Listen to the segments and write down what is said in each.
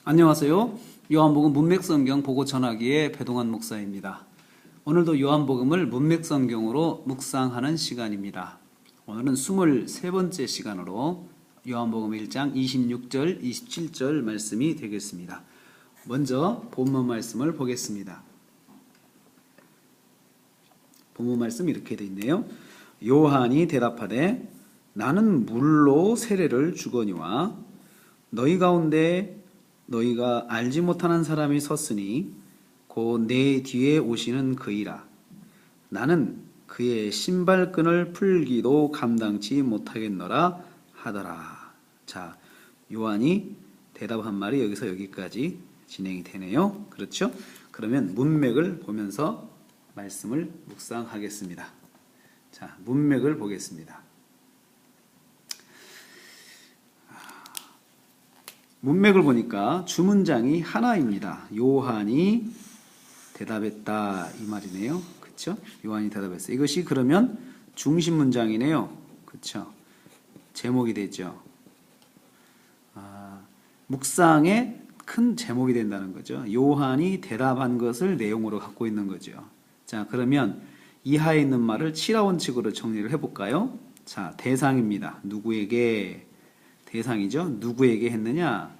안녕하세요. 요한복음 문맥성경 보고 전하기의 배동환 목사입니다. 오늘도 요한복음을 문맥성경으로 묵상하는 시간입니다. 오늘은 23번째 시간으로 요한복음 1장 26절, 27절 말씀이 되겠습니다. 먼저 본문 말씀을 보겠습니다. 본문 말씀 이렇게 되어 있네요. 요한이 대답하되 나는 물로 세례를 주거니와 너희 가운데 너희가 알지 못하는 사람이 섰으니 곧 내 뒤에 오시는 그이라. 나는 그의 신발끈을 풀기도 감당치 못하겠노라 하더라. 자, 요한이 대답한 말이 여기서 여기까지 진행이 되네요. 그렇죠? 그러면 문맥을 보면서 말씀을 묵상하겠습니다. 자, 문맥을 보겠습니다. 문맥을 보니까 주문장이 하나입니다. 요한이 대답했다 이 말이네요. 그렇죠? 요한이 대답했어요. 이것이 그러면 중심 문장이네요. 그렇죠? 제목이 되죠. 묵상의 큰 제목이 된다는 거죠. 요한이 대답한 것을 내용으로 갖고 있는 거죠. 자, 그러면 이하에 있는 말을 7하 원칙으로 정리를 해볼까요? 자, 대상입니다. 누구에게? 대상이죠. 누구에게 했느냐?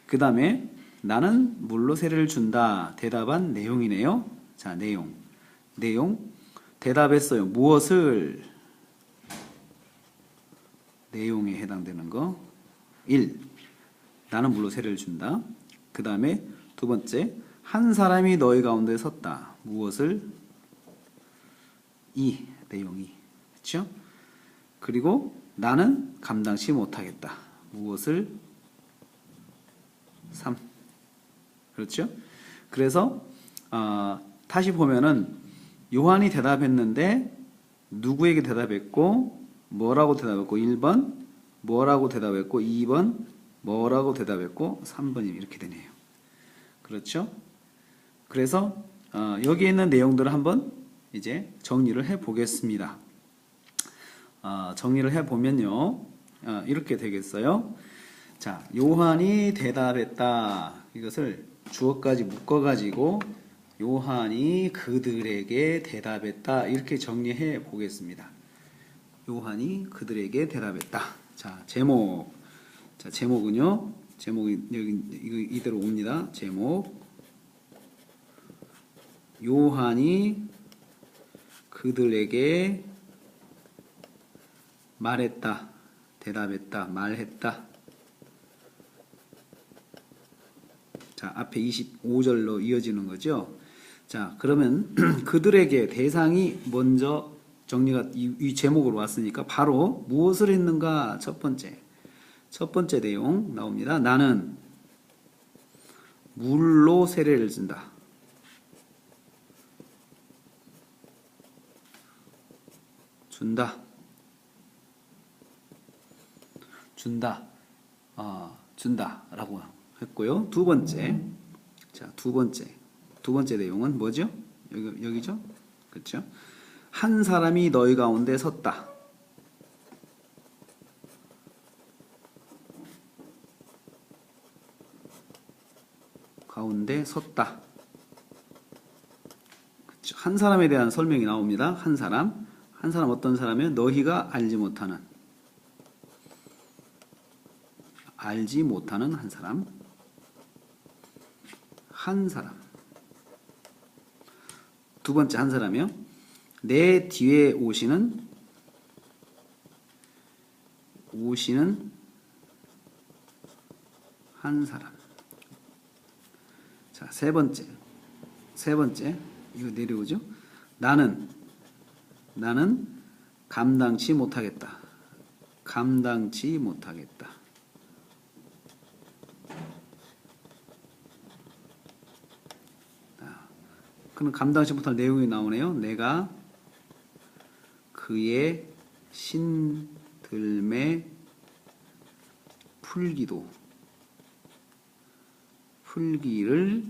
그 다음에 나는 물로 세례를 준다. 대답한 내용이네요. 자, 내용. 대답했어요. 무엇을? 내용에 해당되는 거. 1. 나는 물로 세례를 준다. 그 다음에 두 번째. 한 사람이 너희 가운데 섰다. 무엇을? 2. 내용이. 그렇죠? 그리고 나는 감당치 못하겠다. 무엇을? 3. 그렇죠? 그래서 다시 보면은 요한이 대답했는데 누구에게 대답했고 뭐라고 대답했고 1번 뭐라고 대답했고 2번 뭐라고 대답했고 3번이 이렇게 되네요. 그렇죠? 그래서 여기에 있는 내용들을 한번 이제 정리를 해 보겠습니다. 정리를 해보면요. 이렇게 되겠어요. 자, 요한이 대답했다. 이것을 주어까지 묶어가지고 요한이 그들에게 대답했다. 이렇게 정리해 보겠습니다. 요한이 그들에게 대답했다. 자, 제목. 자, 제목은요. 제목이 여기 이대로 옵니다. 제목. 요한이 그들에게 말했다, 대답했다, 말했다. 자, 앞에 25절로 이어지는 거죠. 자, 그러면 그들에게 대상이 먼저 정리가 이 제목으로 왔으니까 바로 무엇을 했는가? 첫 번째 내용 나옵니다. 나는 물로 세례를 준다. 준다라고 했고요. 두 번째 내용은 뭐죠? 여기죠? 그렇죠? 한 사람이 너희 가운데 섰다. 가운데 섰다. 그렇죠? 한 사람에 대한 설명이 나옵니다. 한 사람 어떤 사람이에요? 너희가 알지 못하는 한 사람. 두 번째 한 사람이요. 내 뒤에 오시는 한 사람. 자, 세 번째 이거 내려오죠. 나는 감당치 못하겠다. 그럼 감당치 못할 내용이 나오네요. 내가 그의 신들매 풀기를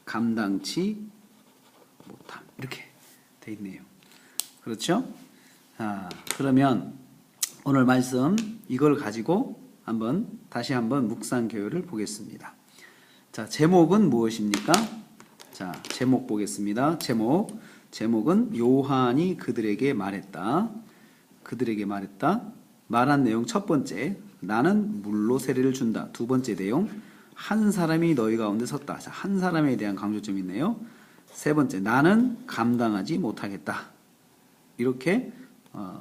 감당치 못함. 이렇게 돼 있네요. 그렇죠? 그러면 오늘 말씀 이걸 가지고 다시 한번 묵상 교회를 보겠습니다. 자, 제목은 무엇입니까? 자, 제목 보겠습니다. 제목은 요한이 그들에게 말했다. 그들에게 말했다. 말한 내용 첫 번째, 나는 물로 세례를 준다. 두 번째 내용, 한 사람이 너희 가운데 섰다. 자, 한 사람에 대한 강조점이 있네요. 세 번째, 나는 감당하지 못하겠다. 이렇게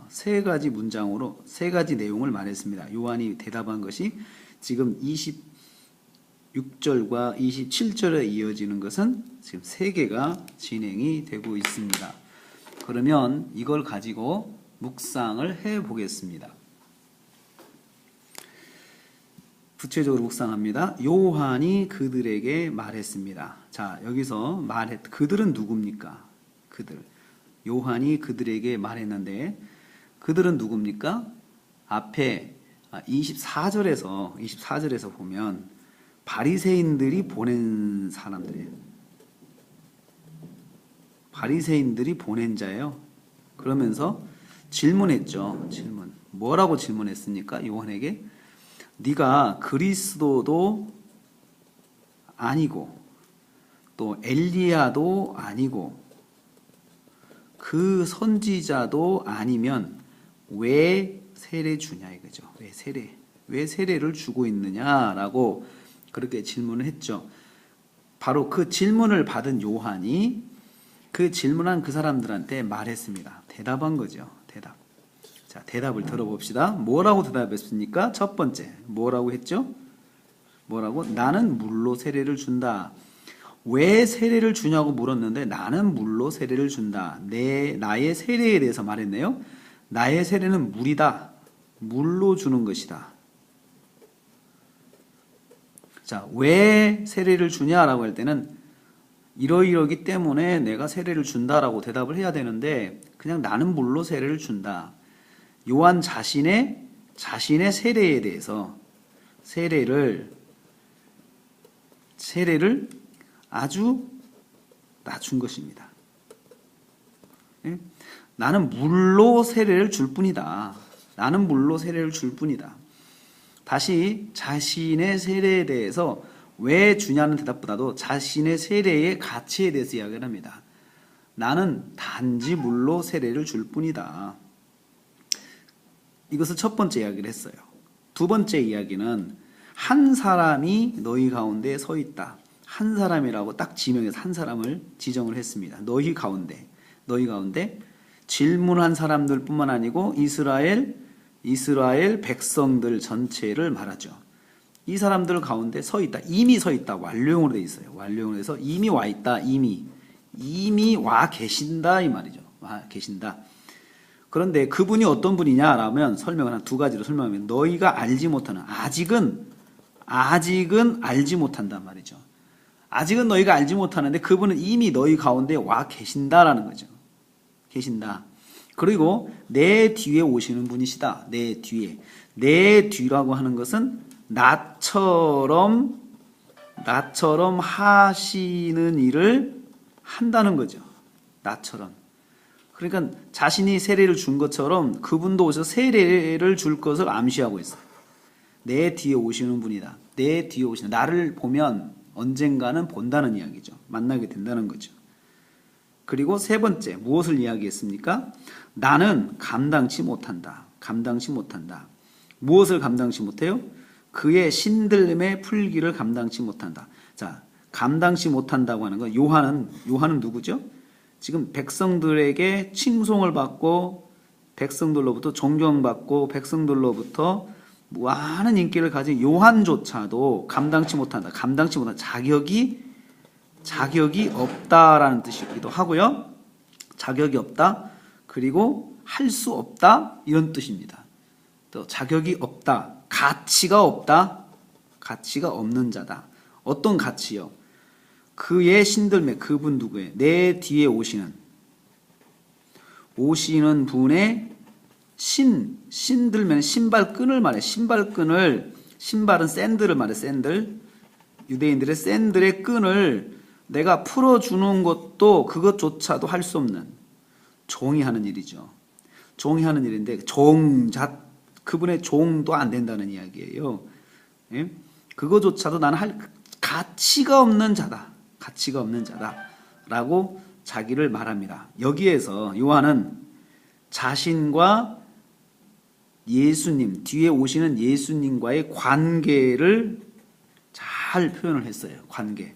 세 가지 문장으로 세 가지 내용을 말했습니다. 요한이 대답한 것이 지금 26절과 27절에 이어지는 것은 지금 세 개가 진행이 되고 있습니다. 그러면 이걸 가지고 묵상을 해 보겠습니다. 구체적으로 묵상합니다. 요한이 그들에게 말했습니다. 자, 여기서 그들은 누굽니까? 요한이 그들에게 말했는데 그들은 누굽니까? 앞에 24절에서 보면 바리새인들이 보낸 사람들이에요. 바리새인들이 보낸 자예요. 그러면서 질문했죠. 뭐라고 질문했습니까? 요한에게 네가 그리스도도 아니고 또 엘리야도 아니고 그 선지자도 아니면 왜 세례 주냐 이거죠. 왜 세례를 주고 있느냐라고 그렇게 질문을 했죠. 바로 그 질문을 받은 요한이 그 질문한 그 사람들한테 말했습니다. 대답한 거죠. 자, 대답을 들어봅시다. 뭐라고 대답했습니까? 첫 번째, 뭐라고 했죠? 나는 물로 세례를 준다. 왜 세례를 주냐고 물었는데 나는 물로 세례를 준다. 나의 세례에 대해서 말했네요. 나의 세례는 물이다. 물로 주는 것이다. 자, 왜 세례를 주냐라고 할 때는 이러이러기 때문에 내가 세례를 준다라고 대답을 해야 되는데 그냥 나는 물로 세례를 준다. 요한 자신의 세례에 대해서 세례를 아주 낮춘 것입니다. 예? 나는 물로 세례를 줄 뿐이다. 다시 자신의 세례에 대해서 왜 주냐는 대답보다도 자신의 세례의 가치에 대해서 이야기를 합니다. 나는 단지 물로 세례를 줄 뿐이다. 이것을 첫 번째 이야기를 했어요. 두 번째 이야기는 한 사람이 너희 가운데 서 있다. 한 사람이라고 딱 지명해서 한 사람을 지정을 했습니다. 너희 가운데 질문한 사람들 뿐만 아니고 이스라엘 백성들 전체를 말하죠. 이 사람들 가운데 서 있다. 이미 서 있다. 완료형으로 되어 있어요. 완료형으로 해서 이미 와 있다. 이미 와 계신다 이 말이죠. 와 계신다. 그런데 그분이 어떤 분이냐라면 설명을 한 두 가지로 설명하면 너희가 알지 못하는 아직은 알지 못한단 말이죠. 아직은 너희가 알지 못하는데 그분은 이미 너희 가운데 와 계신다라는 거죠. 계신다. 그리고 내 뒤에 오시는 분이시다. 내 뒤라고 하는 것은 나처럼 하시는 일을 한다는 거죠. 나처럼. 그러니까 자신이 세례를 준 것처럼 그분도 오셔서 세례를 줄 것을 암시하고 있어요. 내 뒤에 오시는 분이다. 내 뒤에 오시는 나를 보면 언젠가는 본다는 이야기죠. 만나게 된다는 거죠. 그리고 세 번째 무엇을 이야기했습니까? 나는 감당치 못한다. 무엇을 감당치 못해요? 그의 신들림의 풀기를 감당치 못한다. 자, 감당치 못한다고 하는 건 요한은 누구죠? 지금 백성들에게 칭송을 받고 백성들로부터 존경받고 백성들로부터 무한한 인기를 가진 요한조차도 감당치 못한다. 자격이 없다라는 뜻이기도 하고요. 자격이 없다. 그리고 할 수 없다. 이런 뜻입니다. 또 자격이 없다. 가치가 없는 자다. 어떤 가치요? 그의 신들매 그분 누구예요? 내 뒤에 오시는 분의 신들면 신발끈을 말해. 신발은 샌들을 말해. 샌들. 유대인들의 샌들의 끈을 내가 풀어주는 것도 그것조차도 할 수 없는 종이 하는 일이죠. 종이 하는 일인데 그분의 종도 안 된다는 이야기예요. 예? 그거조차도 나는 가치가 없는 자다. 가치가 없는 자다라고 자기를 말합니다. 여기에서 요한은 자신과 예수님, 뒤에 오시는 예수님과의 관계를 잘 표현을 했어요. 관계.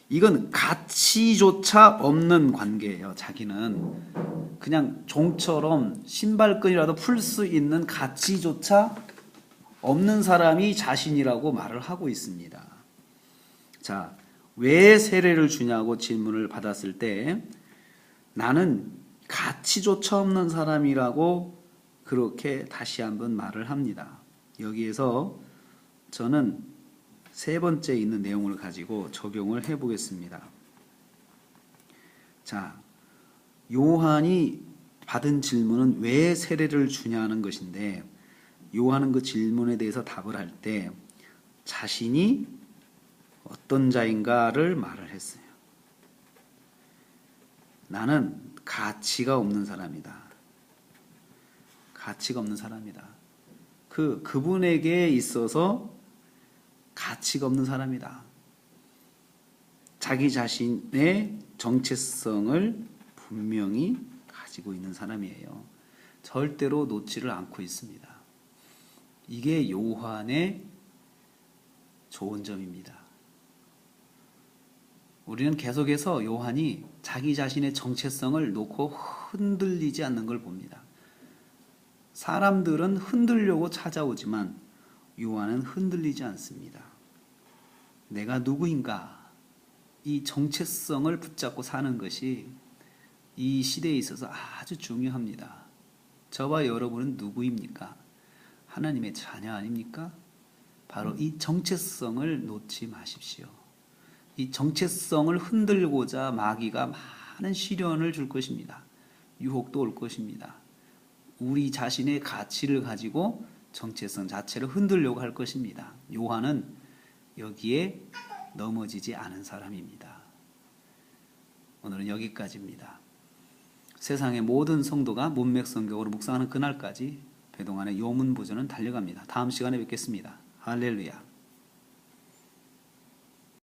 이건 가치조차 없는 관계예요. 자기는 그냥 종처럼 신발끈이라도 풀 수 있는 가치조차 없는 사람이 자신이라고 말을 하고 있습니다. 자, 왜 세례를 주냐고 질문을 받았을 때 나는 가치조차 없는 사람이라고 그렇게 다시 한번 말을 합니다. 여기에서 저는 세 번째 있는 내용을 가지고 적용을 해 보겠습니다. 자, 요한이 받은 질문은 왜 세례를 주냐는 것인데 요한은 그 질문에 대해서 답을 할 때 자신이 어떤 자인가를 말을 했어요. 나는 가치가 없는 사람이다. 가치가 없는 사람이다. 그분에게 있어서 가치가 없는 사람이다. 자기 자신의 정체성을 분명히 가지고 있는 사람이에요. 절대로 놓지를 않고 있습니다. 이게 요한의 좋은 점입니다. 우리는 계속해서 요한이 자기 자신의 정체성을 놓고 흔들리지 않는 걸 봅니다. 사람들은 흔들려고 찾아오지만 요한은 흔들리지 않습니다. 내가 누구인가? 이 정체성을 붙잡고 사는 것이 이 시대에 있어서 아주 중요합니다. 저와 여러분은 누구입니까? 하나님의 자녀 아닙니까? 바로 이 정체성을 놓지 마십시오. 이 정체성을 흔들고자 마귀가 많은 시련을 줄 것입니다. 유혹도 올 것입니다. 우리 자신의 가치를 가지고 정체성 자체를 흔들려고 할 것입니다. 요한은 여기에 넘어지지 않은 사람입니다. 오늘은 여기까지입니다. 세상의 모든 성도가 문맥성경으로 묵상하는 그날까지 배동안의 요문부전은 달려갑니다. 다음 시간에 뵙겠습니다. 할렐루야.